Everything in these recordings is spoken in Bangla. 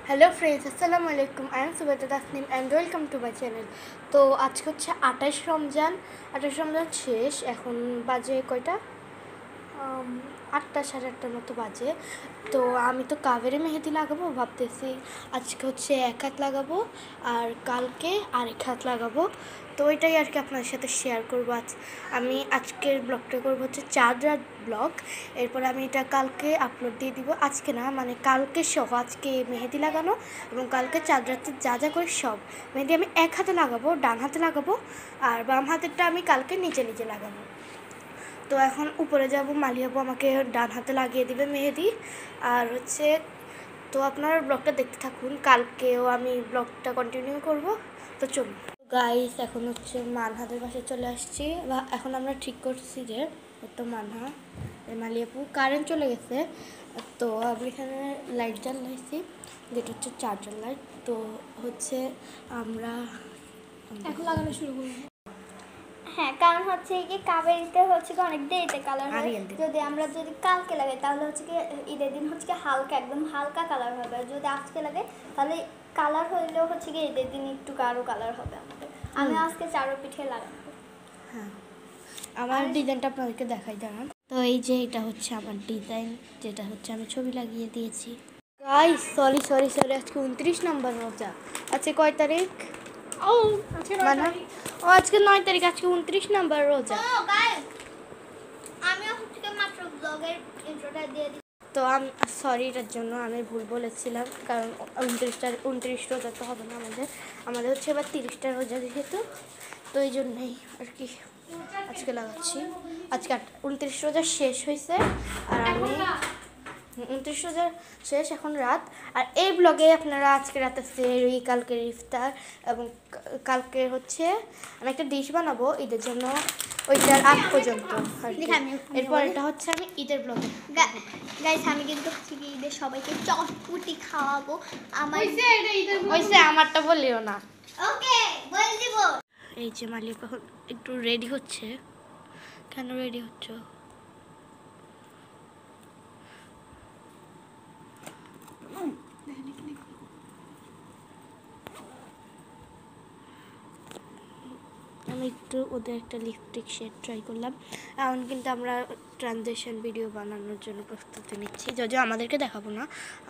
হ্যালো ফ্রেন্ডস, আসসালামু আলাইকুম। I am Subeta Tasnim and welcome to my channel. তো আজকে হচ্ছে 28 রমজান শেষ। এখন বাজে কয়টা? 8টা, সাড়ে 8টার মতো বাজে। তো আমি তো কাবেরে মেহেদি লাগাবো ভাবতেছি। আজকে হচ্ছে এক হাত লাগাবো আর কালকে আরেক হাত লাগাবো। তো ওইটাই আর কি আপনার সাথে শেয়ার করবো। আমি আজকের ব্লগটা করবো হচ্ছে চাঁদ রাত ব্লগ। এরপর আমি এটা কালকে আপলোড দিয়ে দিব। আজকে না, মানে কালকে সহ, আজকে মেহেদি লাগানো এবং কালকে চাঁদ রাতে যা যা করে সব মেহেদি আমি এক হাতে লাগাবো, ডান হাতে লাগাবো, আর বাম হাতেরটা আমি কালকে নিচে নিচে লাগাবো। তো এখন উপরে যাব, মালিয়াবু আমাকে ডান হাতে লাগিয়ে দিবে মেহেদি। আর হচ্ছে তো আপনার ব্লগটা দেখতে থাকুন, কালকেও আমি ব্লগটা কন্টিনিউ করব। তো চলুন গাইস, এখন হচ্ছে মানহাদের পাশে চলে আসছি। বা এখন আমরা ঠিক করছি যে তো মানহা মালিয়াপু কারেন্ট চলে গেছে। তো আমি এখানে লাইট জ্বালাইছি, যেটা হচ্ছে চার্জার লাইট। তো হচ্ছে আমরা এখন লাগানো শুরু করব। হ্যাঁ, কারণ হচ্ছে কি কাবেরিতে হচ্ছে কি অনেক দেরিতে কালার হয়। যদি কালকে লাগাই তাহলে হচ্ছে কি ঈদের দিন হচ্ছে কি হালকা, একদম হালকা কালার হবে। আর যদি আজকে লাগে তাহলে কালার হইলেও হচ্ছে কি ঈদের দিন একটু গাঢ় কালার হবে আমাদের। আমি আজকে চারো পিঠে লাগাবো। হ্যাঁ, আমার ডিজাইনটা আপনাদেরকে দেখাই দাঁড়ান। তো এই যে এটা হচ্ছে আমার ডিজাইন, যেটা হচ্ছে আমি ছবি লাগিয়ে দিয়েছি। গাইস সরি, আজকে 29 নম্বর রোজা। আজকে কয় তারিখ? আজকে 9 তারিখ, আজকে 29 নম্বর রোজা। আমি হচ্ছে মাত্র ব্লগের ইন্ট্রোটা দিয়ে দিই। তো আমি সরি, এটার জন্য আমি ভুল বলেছিলাম, কারণ 29 রোজা তো হবে না আমাদের হচ্ছে এবার 30টা রোজা যেহেতু, তো এই জন্যই আর কি আজকে লাগাচ্ছি। আজকে 29 রোজা শেষ হয়েছে, আর আমি 29 রোজা শেষ, এখন রাত। আর এই ব্লগে আপনারা আজকে রাতে সেহরি, কালকের ইফতার এবং কালকে হচ্ছে আমি একটা ডিশ বানাবো ঈদের জন্য, ওইটার আগ পর্যন্ত। এরপর এটা হচ্ছে আমি ঈদের ব্লগে। গাইস, আমি কিন্তু হচ্ছে কি ঈদের সবাইকে চটপুটি খাওয়াবো। আমারটা বললিও না। ওকে, বল দিব। এই যে মালিক এখন একটু রেডি হচ্ছে। কেন রেডি হচ্ছে? আমি একটু ওদের একটা লিপস্টিক শেড ট্রাই করলাম। এখন কিন্তু আমরা ট্রানজেকশন ভিডিও বানানোর জন্য প্রস্তুতি নিচ্ছি, যদিও আমাদেরকে দেখাবো না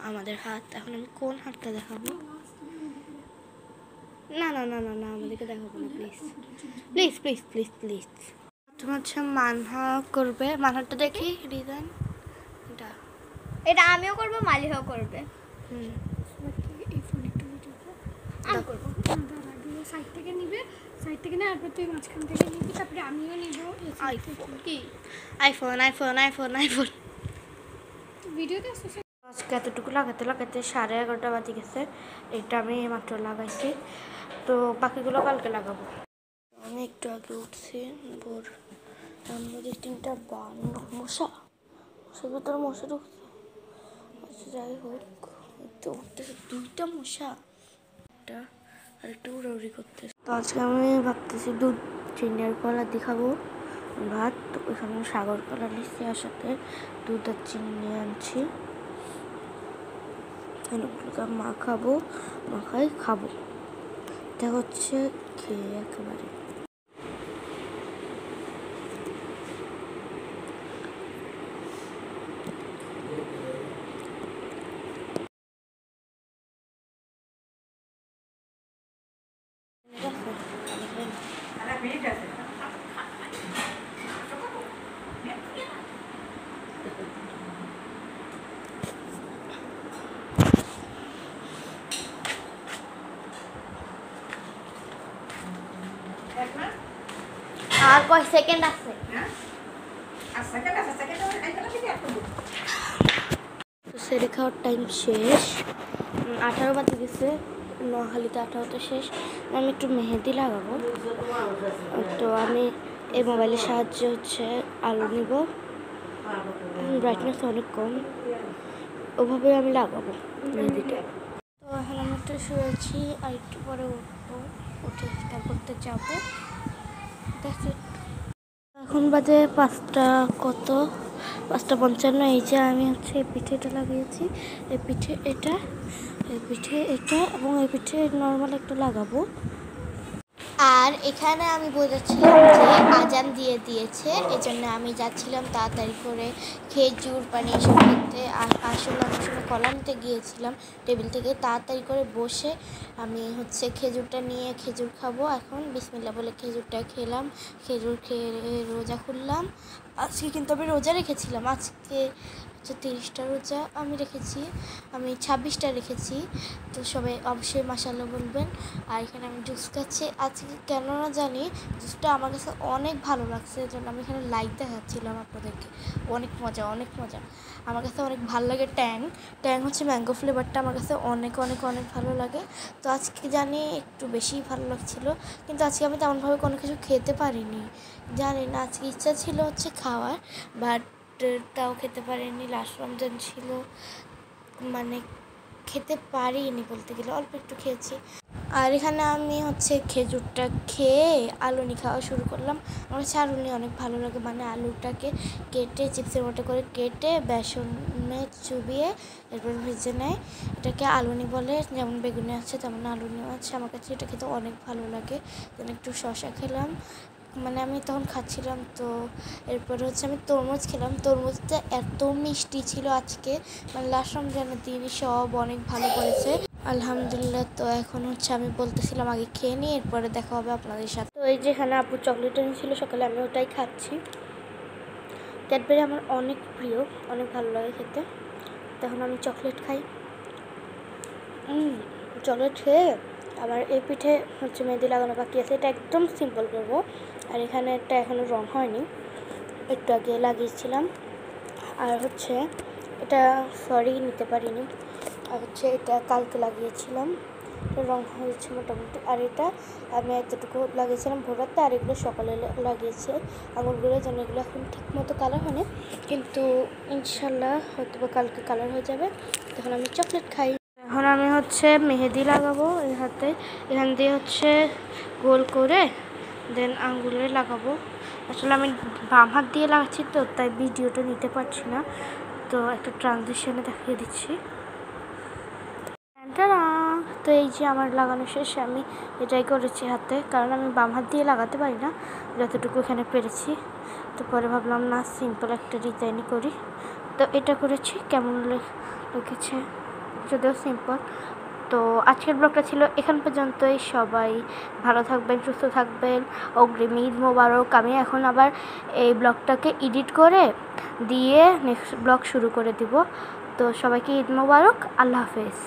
আমাদের হাত। এখন আমি কোন হাতটা দেখাবো? না, আমাদেরকে দেখাবো না, প্লিজ। তোমার হচ্ছে মানহা করবে। মানহাটা দেখি ডিজাইন। এটা আমিও করবো, মালিহাও করবে। এই ফোনে একটু ভিডিও আমি করবো। সাইড থেকে নিবে, সাইড থেকে না, তারপর তুই মাঝখান থেকে নিবি, তারপরে আমিও নিব। আইফোন ভিডিওতে আজকে এতটুকু লাগাতে 11:30 বাজে গেছে। এটা আমি মাত্র লাগাইছি, তো বাকিগুলো কালকে লাগাবো। আমি একটু আগে উঠছি ভোর, আমরা 3টা মশার ভিতরে মশা ঢুকছে। আচ্ছা, যাই হোক, তো উঠতেছে 2টা মশা, আর একটু উড়াউড়ি করতেছে। তো আজকে আমি ভাবতেছি দুধ চিনি আর কলা দিয়ে খাবো ভাত। তো ওইখানে সাগর কলা নিচ্ছি, আর সাথে দুধ আর চিনি নিয়ে আনছি। খাবো এটা হচ্ছে খেয়ে একেবারে। আর কয় সেকেন্ড আছে? সেরে খাওয়ার টাইম শেষ, 18 বাজে গেছে। নোয়াখালীতে 18তে শেষ। আমি একটু মেহেদি লাগাবো, তো আমি এই মোবাইলের সাহায্যে হচ্ছে আলো নিব, ব্রাইটনেস অনেক কম, ওভাবে আমি লাগাবো মেহেদিটা। তো এখন আমি একটু শুয়েছি, আর একটু পরে উঠবো, উঠে ইফতার করতে যাবো। এখন বাজে 5:55। এই যে আমি হচ্ছে এই পিঠেটা লাগিয়েছি, এই পিঠে এটা এই পিঠে এটা এবং এই পিঠে নর্মাল একটা লাগাবো। আর এখানে আমি বোঝাচ্ছিলাম যে আজান দিয়ে দিয়েছে, এজন্য আমি যাচ্ছিলাম তাড়াতাড়ি করে খেজুর পানি এসব খেতে। আসলে অনেক সময় কলা নিতে গিয়েছিলাম টেবিল থেকে, তাড়াতাড়ি করে বসে আমি খেজুরটা নিয়ে খেজুর খাবো। এখন বিসমিল্লাহ বলে খেজুরটা খেলাম, খেজুর খেয়ে রোজা খুললাম। আজকে কিন্তু আমি রোজা রেখেছিলাম, আজকে 30টা রোজা আমি রেখেছি, আমি 26টা রেখেছি। তো সবাই অবশ্যই মাশাআল্লাহ বলবেন। আর এখানে আমি জুস খাচ্ছি, আজকে কেন না জানি জুসটা আমার কাছে অনেক ভালো লাগছে, এই জন্য আমি এখানে লাইক দেখাচ্ছিলাম আপনাদেরকে। অনেক মজা, অনেক মজা, আমার কাছে অনেক ভালো লাগে। ট্যাং হচ্ছে ম্যাঙ্গো ফ্লেভারটা আমার কাছে অনেক অনেক অনেক ভালো লাগে। তো আজকে জানি একটু বেশি ভালো লাগছিলো, কিন্তু আজকে আমি তেমনভাবে কোনো কিছু খেতে পারিনি, জানি না। আজকে ইচ্ছা ছিল খাওয়ার, বাট তাও খেতে পারিনি। লাস্ট রমজান ছিল, মানে খেতে পারিনি বলতে গেলে, অল্প একটু খেয়েছি। আর এখানে আমি খেজুরটা খেয়ে আলুনি খাওয়া শুরু করলাম। আমার কাছে আলুনি অনেক ভালো লাগে, মানে আলুটাকে কেটে চিপসের মতো করে কেটে বেসনে চুবিয়ে এরপর ভেজে নেয়, এটাকে আলুনি বলে। যেমন বেগুনি আছে তেমন আলুনিও আছে। আমার কাছে এটা খেতে অনেক ভালো লাগে। then একটু শসা খেলাম, মানে আমি তখন খাচ্ছিলাম। তো এরপরে আমি তরমুজ খেলাম। তরমুজটা এত মিষ্টি ছিল আজকে, মানে লাস্ট রমজানের দিন সব অনেক ভালো করেছে আলহামদুলিল্লাহ। তো এখন আমি বলতেছিলাম আগে খেয়ে নিই, এরপরে দেখা হবে আপনাদের সাথে। তো এই যেখানে আপু চকলেট এনেছিল সকালে, আমি ওটাই খাচ্ছি। ক্যাডবেরি আমার অনেক প্রিয়, অনেক ভালো লাগে খেতে। তখন আমি চকলেট খাই। চকলেট খেয়ে আবার এই পিঠে মেহেদি লাগানো বাকি আছে, এটা একদম সিম্পল করবো। আর এখানে একটা এখনও রং হয়নি, একটু আগে লাগিয়েছিলাম। আর এটা সরি নিতে পারিনি। আর এটা কালকে লাগিয়েছিলাম, রং হয়েছে মোটামুটি। আর এটা আমি এতটুকু লাগিয়েছিলাম ভোর রাতে, আর এগুলো সকালে লাগিয়েছে আঙুরগুলো, যেন এগুলো এখন ঠিক মতো কালার হয়নি, কিন্তু ইনশাল্লাহ হয়তো বা কালকে কালার হয়ে যাবে। তখন আমি চকলেট খাই। এখন আমি মেহেদি লাগাবো এই হাতে, এখান দিয়ে গোল করে দেন আঙ্গুলে লাগাবো। আসলে আমি বাম হাত দিয়ে লাগাচ্ছি, তো তাই ভিডিওটা নিতে পারছি না, তো একটা ট্রানজিশনে দেখিয়ে দিচ্ছি। তো এই যে আমার লাগানো শেষ, আমি এটাই করেছি হাতে, কারণ আমি বাম হাত দিয়ে লাগাতে পারি না, যতটুকু এখানে পেরেছি। তো পরে ভাবলাম না, সিম্পল একটা ডিজাইনই করি, তো এটা করেছি। কেমন লেগেছে যদিও সিম্পল। তো আজকের ব্লগটা ছিল এখান পর্যন্তই। সবাই ভালো থাকবেন, সুস্থ থাকবেন, অগ্রিম ঈদ মোবারক। আমি এখন আবার এই ব্লগটাকে এডিট করে দিয়ে নেক্সট ব্লগ শুরু করে দিব। তো সবাইকে ঈদ মোবারক, আল্লাহ হাফেজ।